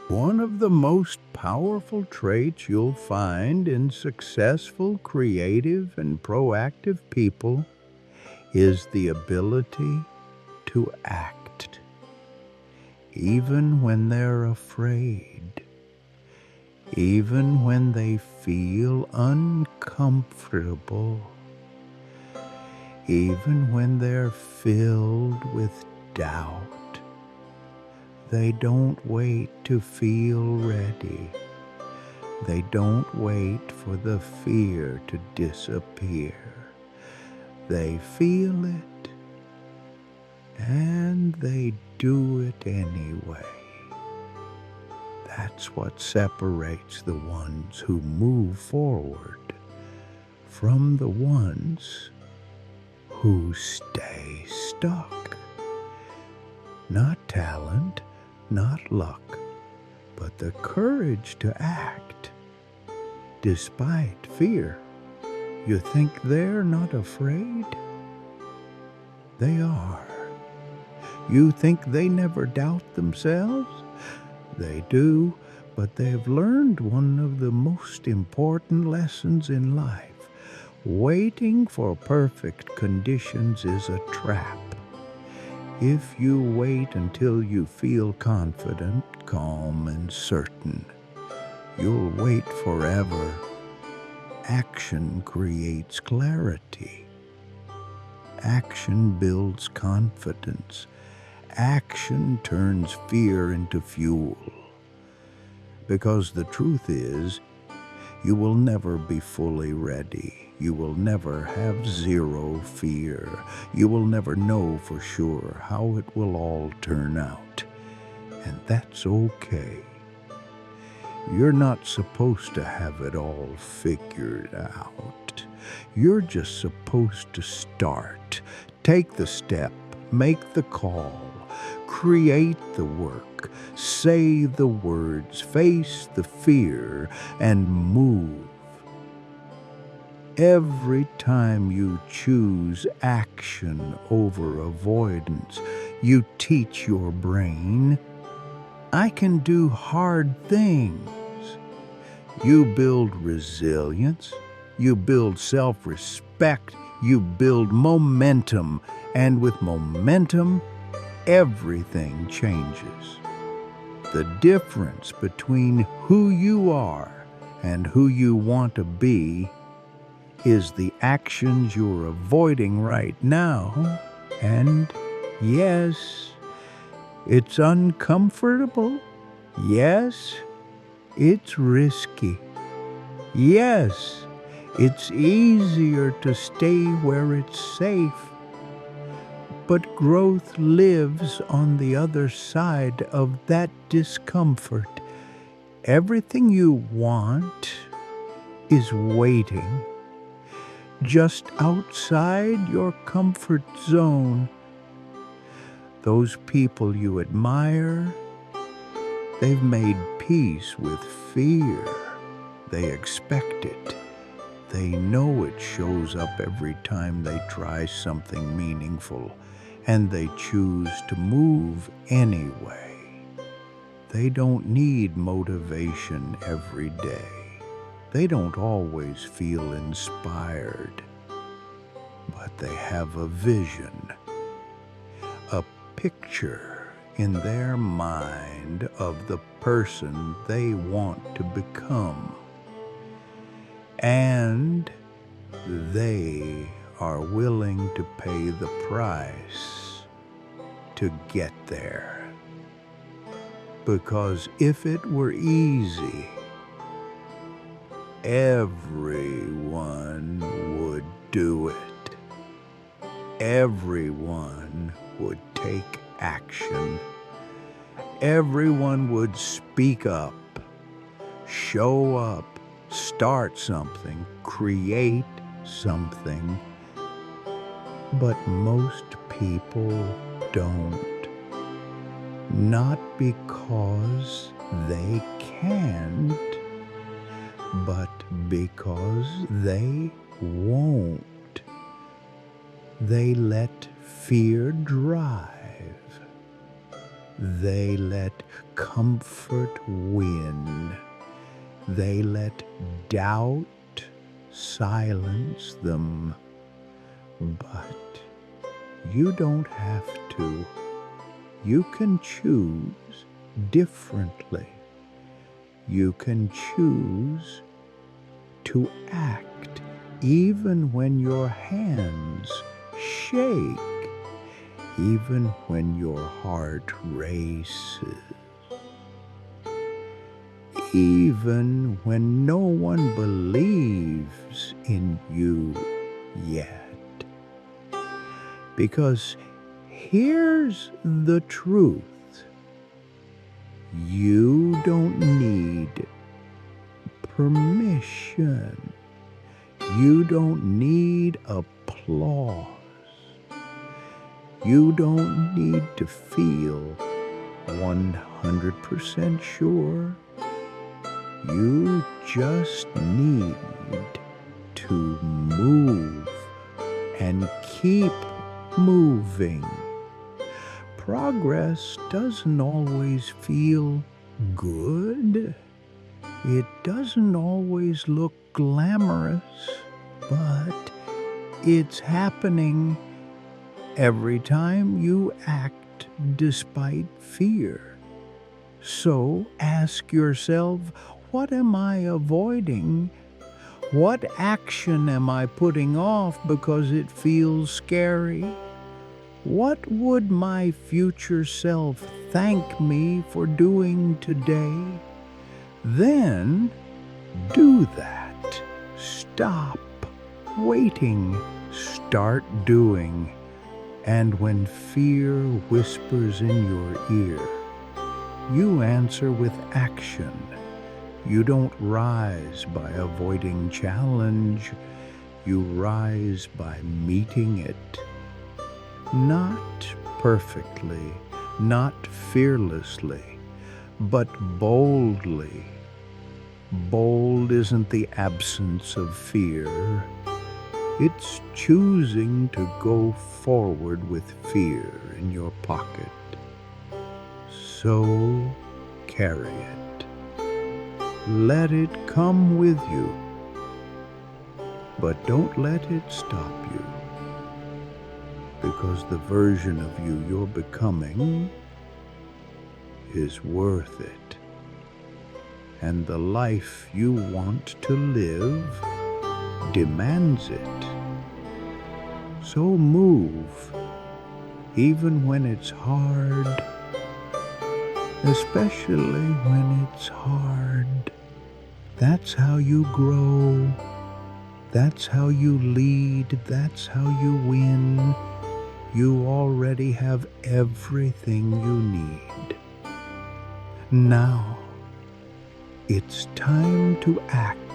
One of the most powerful traits you'll find in successful, creative, and proactive people is the ability to act, even when they're afraid, even when they feel uncomfortable, even when they're filled with doubt. They don't wait to feel ready. They don't wait for the fear to disappear. They feel it, and they do it anyway. That's what separates the ones who move forward from the ones who stay stuck. Not talent, not luck, but the courage to act despite fear. You think they're not afraid? They are. You think they never doubt themselves? They do, but they've learned one of the most important lessons in life. Waiting for perfect conditions is a trap. If you wait until you feel confident, calm, and certain, you'll wait forever. Action creates clarity. Action builds confidence. Action turns fear into fuel. Because the truth is, you will never be fully ready. You will never have zero fear. You will never know for sure how it will all turn out. And that's okay. You're not supposed to have it all figured out. You're just supposed to start. Take the step. Make the call. Create the work. Say the words. Face the fear. And move. Every time you choose action over avoidance, you teach your brain, I can do hard things. You build resilience, you build self-respect, you build momentum, and with momentum, everything changes. The difference between who you are and who you want to be is the actions you're avoiding right now. And yes, it's uncomfortable. Yes, it's risky. Yes, it's easier to stay where it's safe. But growth lives on the other side of that discomfort. Everything you want is waiting just outside your comfort zone. Those people you admire, they've made peace with fear. They expect it. They know it shows up every time they try something meaningful, and they choose to move anyway. They don't need motivation every day. They don't always feel inspired, but they have a vision, a picture in their mind of the person they want to become. And they are willing to pay the price to get there. Because if it were easy, everyone would do it. Everyone would take action. Everyone would speak up, show up, start something, create something. But most people don't. Not because they can't, but because they won't. They let fear drive. They let comfort win. They let doubt silence them. But you don't have to. You can choose differently. You can choose to act even when your hands shake, even when your heart races, even when no one believes in you yet. Because here's the truth. You don't need permission. You don't need applause. You don't need to feel 100% sure. You just need to move and keep moving. Progress doesn't always feel good. It doesn't always look glamorous, but it's happening every time you act despite fear. So ask yourself, what am I avoiding? What action am I putting off because it feels scary? What would my future self thank me for doing today? Then do that. Stop waiting. Start doing. And when fear whispers in your ear, you answer with action. You don't rise by avoiding challenge. You rise by meeting it. Not perfectly, not fearlessly, but boldly. Bold isn't the absence of fear. It's choosing to go forward with fear in your pocket. So carry it. Let it come with you, but don't let it stop you. Because the version of you you're becoming is worth it. And the life you want to live demands it. So move, even when it's hard, especially when it's hard. That's how you grow. That's how you lead. That's how you win. You already have everything you need. Now, it's time to act.